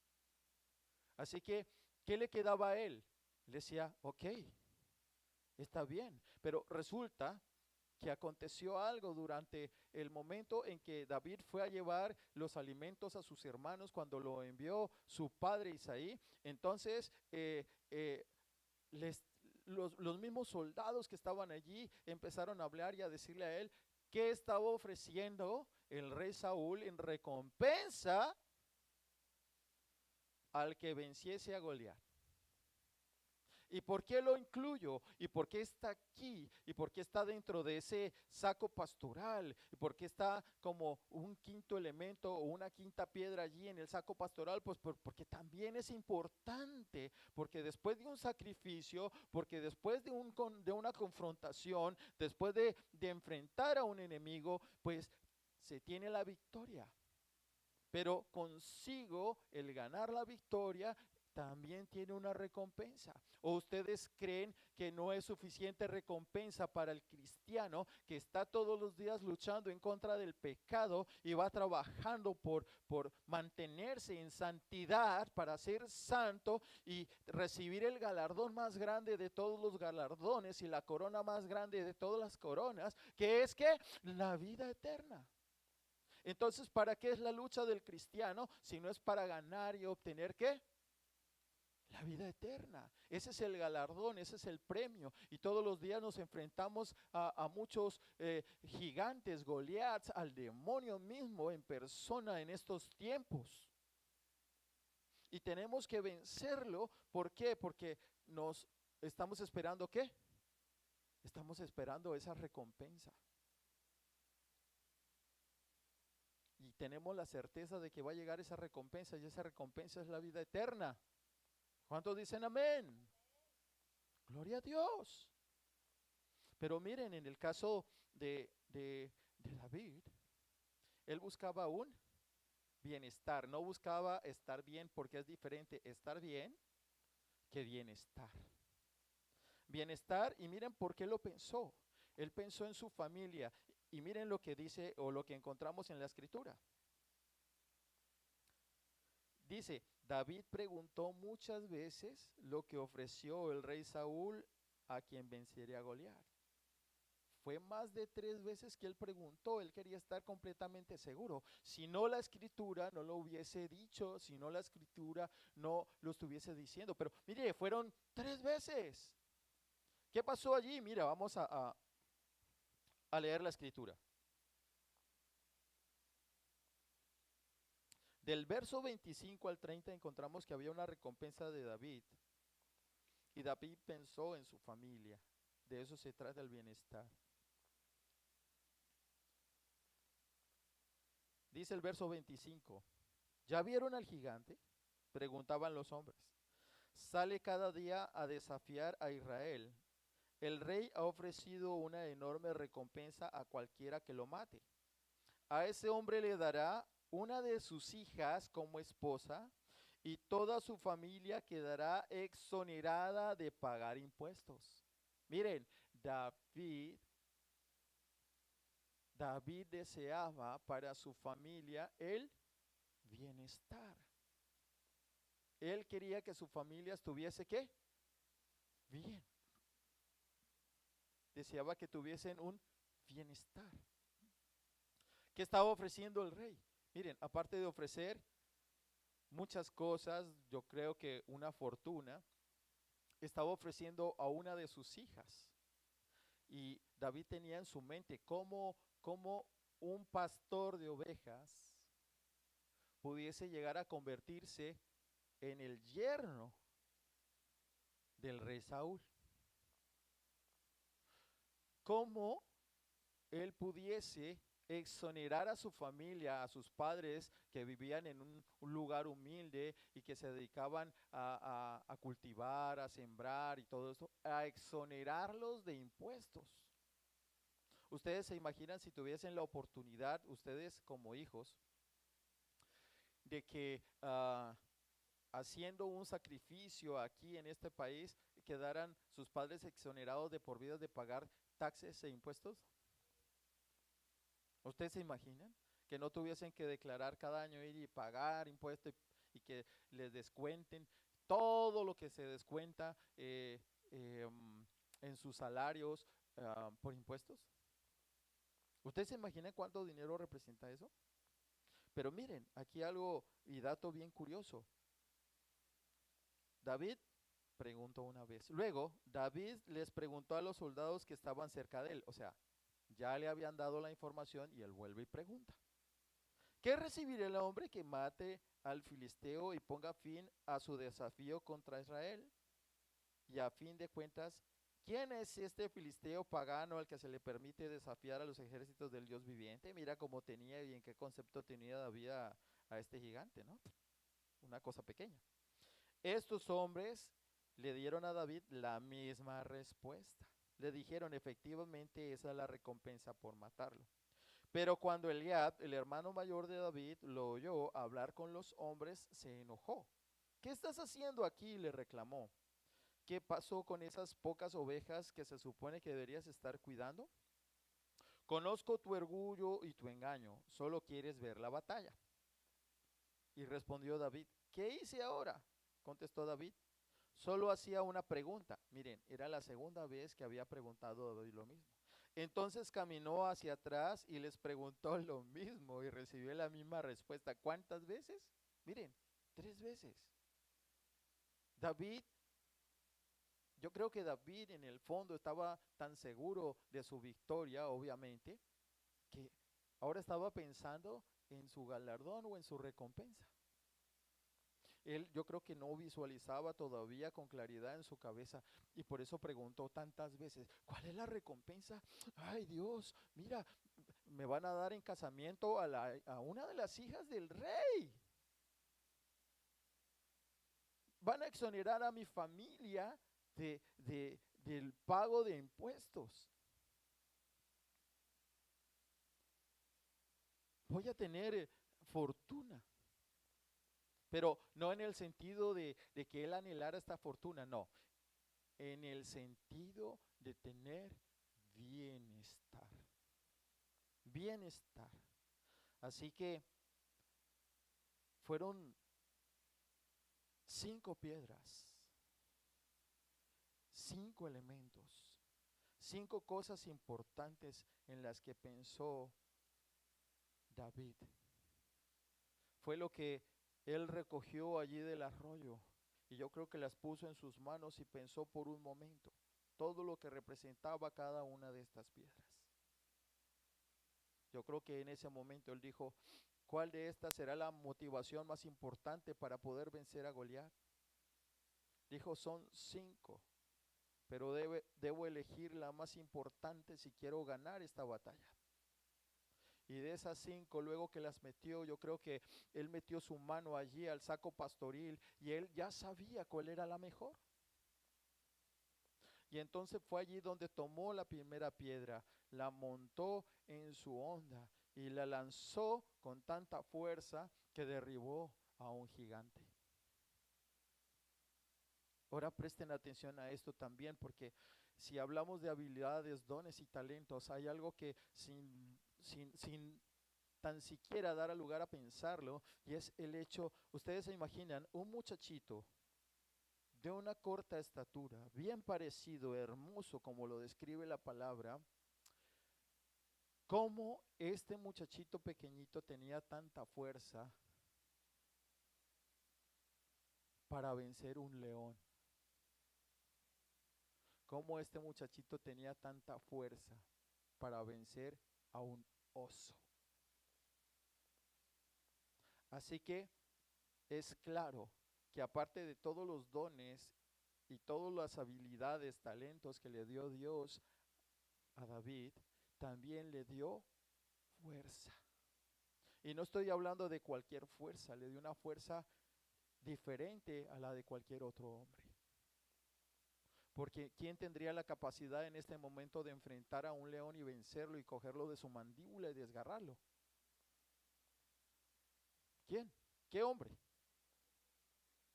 B: Así que, ¿qué le quedaba a él? Le decía, ok, está bien, pero resulta que aconteció algo durante el momento en que David fue a llevar los alimentos a sus hermanos cuando lo envió su padre Isaí. Entonces, les, los mismos soldados que estaban allí empezaron a hablar y a decirle a él qué estaba ofreciendo el rey Saúl en recompensa al que venciese a Goliat. ¿Y por qué lo incluyo? ¿Y por qué está aquí? ¿Y por qué está dentro de ese saco pastoral? ¿Y por qué está como un quinto elemento o una quinta piedra allí en el saco pastoral? Pues porque también es importante, porque después de un sacrificio, porque después de una confrontación, después de enfrentar a un enemigo, pues se tiene la victoria. Pero consigo el ganar la victoria también tiene una recompensa. ¿O ustedes creen que no es suficiente recompensa para el cristiano que está todos los días luchando en contra del pecado y va trabajando por mantenerse en santidad para ser santo y recibir el galardón más grande de todos los galardones y la corona más grande de todas las coronas, que es que la vida eterna? Entonces, ¿para qué es la lucha del cristiano si no es para ganar y obtener qué? La vida eterna. Ese es el galardón, ese es el premio. Y todos los días nos enfrentamos a muchos gigantes, Goliaths, al demonio mismo en persona en estos tiempos. Y tenemos que vencerlo. ¿Por qué? Porque nos estamos esperando ¿qué? Estamos esperando esa recompensa. Y tenemos la certeza de que va a llegar esa recompensa, y esa recompensa es la vida eterna. ¿Cuántos dicen amén? Gloria a Dios. Pero miren, en el caso de David, él buscaba un bienestar, no buscaba estar bien, porque es diferente estar bien que bienestar. Bienestar, y miren por qué lo pensó. Él pensó en su familia, y miren lo que dice o lo que encontramos en la escritura. Dice, David preguntó muchas veces lo que ofreció el rey Saúl a quien venciera a Goliat. Fue más de 3 veces que él preguntó, él quería estar completamente seguro. Si no, la escritura no lo hubiese dicho, si no, la escritura no lo estuviese diciendo. Pero mire, fueron 3 veces. ¿Qué pasó allí? Mira, vamos a leer la escritura. Del verso 25 al 30 encontramos que había una recompensa de David. Y David pensó en su familia. De eso se trata el bienestar. Dice el verso 25. ¿Ya vieron al gigante? Preguntaban los hombres. Sale cada día a desafiar a Israel. El rey ha ofrecido una enorme recompensa a cualquiera que lo mate. A ese hombre le dará una de sus hijas como esposa y toda su familia quedará exonerada de pagar impuestos. Miren, David David deseaba para su familia el bienestar. Él quería que su familia estuviese ¿qué? Bien. Deseaba que tuviesen un bienestar. ¿Qué estaba ofreciendo el rey? Miren, aparte de ofrecer muchas cosas, yo creo que una fortuna, estaba ofreciendo a una de sus hijas. Y David tenía en su mente cómo un pastor de ovejas pudiese llegar a convertirse en el yerno del rey Saúl. Cómo él pudiese exonerar a su familia, a sus padres que vivían en un lugar humilde y que se dedicaban a cultivar, a sembrar y todo eso, a exonerarlos de impuestos. Ustedes se imaginan si tuviesen la oportunidad, ustedes como hijos, de que haciendo un sacrificio aquí en este país quedaran sus padres exonerados de por vida de pagar taxes e impuestos. ¿Ustedes se imaginan que no tuviesen que declarar cada año ir y pagar impuestos y que les descuenten todo lo que se descuenta en sus salarios por impuestos? ¿Ustedes se imaginan cuánto dinero representa eso? Pero miren, aquí algo y dato bien curioso. David preguntó una vez. Luego, David les preguntó a los soldados que estaban cerca de él. O sea, ya le habían dado la información y él vuelve y pregunta. ¿Qué recibirá el hombre que mate al filisteo y ponga fin a su desafío contra Israel? Y a fin de cuentas, ¿quién es este filisteo pagano al que se le permite desafiar a los ejércitos del Dios viviente? Mira cómo tenía y en qué concepto tenía David a este gigante, ¿no? Una cosa pequeña. Estos hombres le dieron a David la misma respuesta. Le dijeron, efectivamente, esa es la recompensa por matarlo. Pero cuando Eliab, el hermano mayor de David, lo oyó hablar con los hombres, se enojó. ¿Qué estás haciendo aquí?, le reclamó. ¿Qué pasó con esas pocas ovejas que se supone que deberías estar cuidando? Conozco tu orgullo y tu engaño, solo quieres ver la batalla. Y respondió David, ¿qué hice ahora? Contestó David, solo hacía una pregunta. Miren, era la segunda vez que había preguntado David lo mismo. Entonces caminó hacia atrás y les preguntó lo mismo y recibió la misma respuesta. ¿Cuántas veces? Miren, 3 veces. David, yo creo que David en el fondo estaba tan seguro de su victoria, obviamente, que ahora estaba pensando en su galardón o en su recompensa. Él, yo creo que no visualizaba todavía con claridad en su cabeza y por eso preguntó tantas veces, ¿cuál es la recompensa? Ay, Dios, mira, me van a dar en casamiento a una de las hijas del rey. Van a exonerar a mi familia del pago de impuestos. Voy a tener fortuna. Pero no en el sentido de que él anhelara esta fortuna, no. En el sentido de tener bienestar. Bienestar. Así que fueron 5 piedras, 5 elementos, 5 cosas importantes en las que pensó David. Fue lo que él recogió allí del arroyo y yo creo que las puso en sus manos y pensó por un momento todo lo que representaba cada una de estas piedras. Yo creo que en ese momento él dijo, ¿cuál de estas será la motivación más importante para poder vencer a Goliat? Dijo, son 5, pero debo elegir la más importante si quiero ganar esta batalla. Y de esas 5, luego que las metió, yo creo que él metió su mano allí al saco pastoril y él ya sabía cuál era la mejor. Y entonces fue allí donde tomó la primera piedra, la montó en su honda y la lanzó con tanta fuerza que derribó a un gigante. Ahora presten atención a esto también, porque si hablamos de habilidades, dones y talentos, hay algo que sin tan siquiera dar lugar a pensarlo, y es el hecho, ustedes se imaginan un muchachito de una corta estatura, bien parecido, hermoso, como lo describe la palabra, cómo este muchachito pequeñito tenía tanta fuerza para vencer un león, cómo este muchachito tenía tanta fuerza para vencer a un oso. Así que es claro que aparte de todos los dones y todas las habilidades, talentos que le dio Dios a David, también le dio fuerza. Y no estoy hablando de cualquier fuerza, le dio una fuerza diferente a la de cualquier otro hombre. Porque ¿quién tendría la capacidad en este momento de enfrentar a un león y vencerlo y cogerlo de su mandíbula y desgarrarlo? ¿Quién? ¿Qué hombre?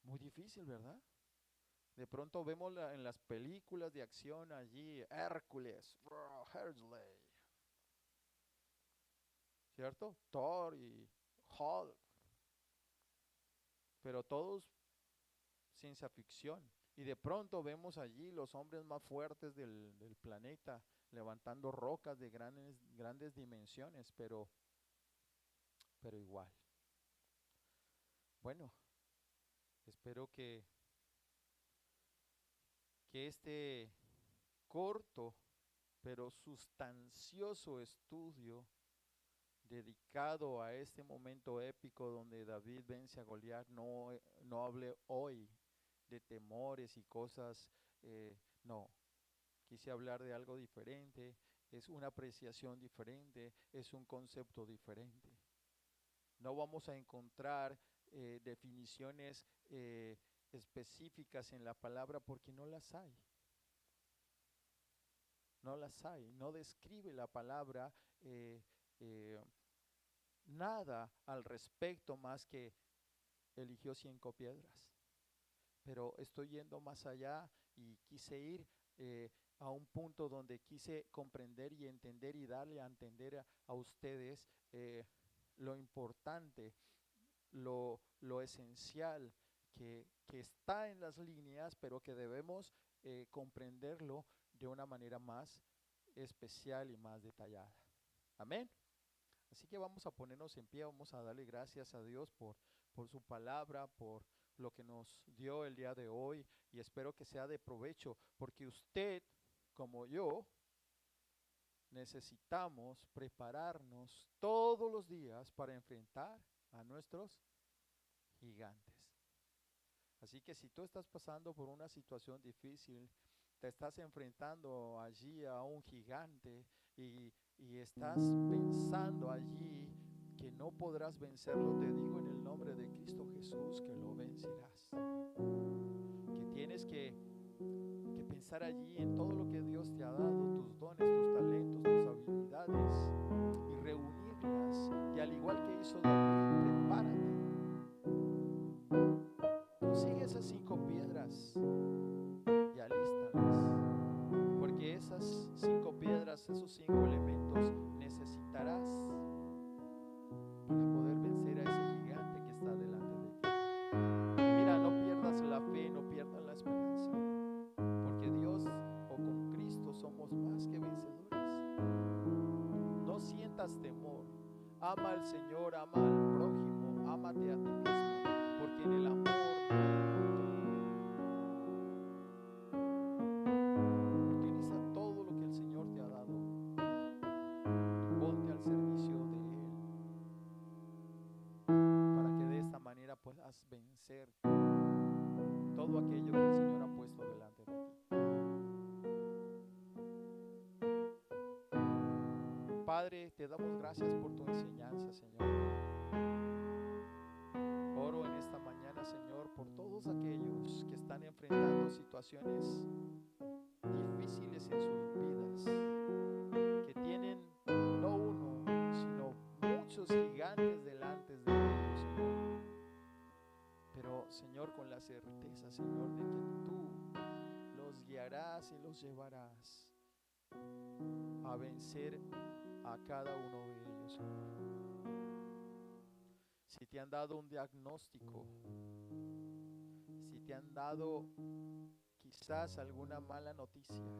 B: Muy difícil, ¿verdad? De pronto vemos en las películas de acción allí, Hércules, Hercules, ¿cierto? Thor y Hulk, pero todos ciencia ficción. Y de pronto vemos allí los hombres más fuertes del planeta levantando rocas de grandes dimensiones, pero igual. Bueno, espero que este corto pero sustancioso estudio dedicado a este momento épico donde David vence a Goliat no hable hoy de temores y cosas, no, quise hablar de algo diferente, es una apreciación diferente, es un concepto diferente. No vamos a encontrar definiciones específicas en la palabra porque no las hay. No las hay, no describe la palabra eh, nada al respecto más que eligió 5 piedras. Pero estoy yendo más allá y quise ir a un punto donde quise comprender y entender y darle a entender a ustedes lo importante, lo esencial que está en las líneas, pero que debemos comprenderlo de una manera más especial y más detallada. Amén. Así que vamos a ponernos en pie, vamos a darle gracias a Dios por su palabra, por lo que nos dio el día de hoy, y espero que sea de provecho, porque usted, como yo, necesitamos prepararnos todos los días para enfrentar a nuestros gigantes. Así que si tú estás pasando por una situación difícil, te estás enfrentando allí a un gigante y estás pensando allí que no podrás vencerlo, te digo en el nombre de Cristo Jesús que lo vencerás. Que tienes que pensar allí en todo lo que Dios te ha dado, tus dones, tus talentos, tus habilidades, y reunirlas. Y al igual que hizo David, prepárate. Consigue esas 5 piedras y alístalas, porque esas 5 piedras, esos 5 elementos necesitarás para poder vencer a ese gigante que está delante de ti. Mira, no pierdas la fe, no pierdas la esperanza, porque Dios o con Cristo somos más que vencedores. No sientas temor, ama al Señor, ama al prójimo, ámate a ti mismo, porque en el amor utiliza todo lo que el Señor te ha dado y ponte al servicio de Él, para que de esta manera puedas vencer todo aquello que el Señor ha puesto delante de ti. Padre, te damos gracias por tu enseñanza, Señor. Oro en esta mañana, Señor, por todos aquellos que están enfrentando situaciones difíciles en sus vidas, que tienen no uno, sino muchos gigantes delante de ellos, Señor. Pero, Señor, con la certeza, Señor, de que tú los guiarás y los llevarás a vencer a cada uno de ellos, Señor. Si te han dado un diagnóstico, si te han dado quizás alguna mala noticia,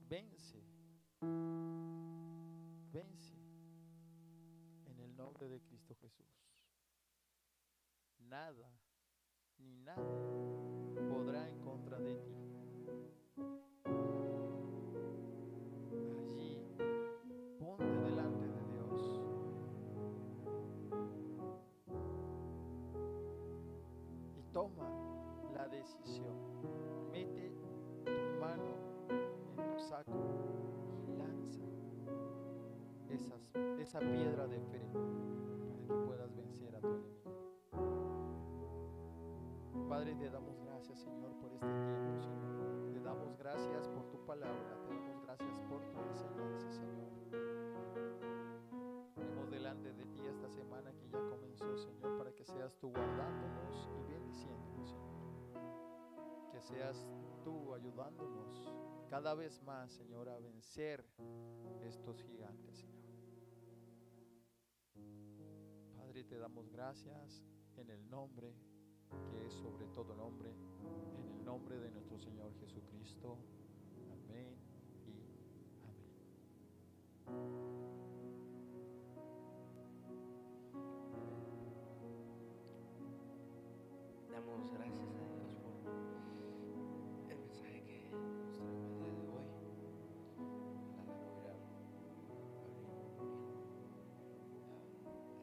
B: vence, vence en el nombre de Cristo Jesús. Nada ni nadie podrá en contra de ti. Allí, ponte delante de Dios y toma la decisión. Mete tu mano en tu saco y lanza esa piedra de fe para que puedas vencer a tu enemigo. Padre, te damos gracias, Señor, por este tiempo, Señor. Te damos gracias por tu palabra, te damos gracias por tu enseñanza, Señor. Venimos delante de ti esta semana que ya comenzó, Señor, para que seas tú guardándonos y bendiciéndonos, Señor. Que seas tú ayudándonos cada vez más, Señor, a vencer estos gigantes, Señor. Padre, te damos gracias en el nombre que es sobre todo nombre, en el nombre de nuestro Señor Jesucristo. Amén y amén.
A: Damos gracias a Dios por el mensaje que nos trajo el día de hoy. Ojalá lo hubieran aceptado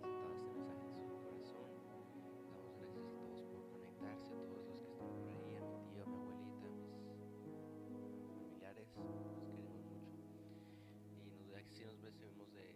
A: este mensaje en su corazón. Damos gracias a todos por conectarse, a todos los que están por ahí, a mi tío, a mi abuelita, a mis familiares, los queremos mucho. Y si nos vemos del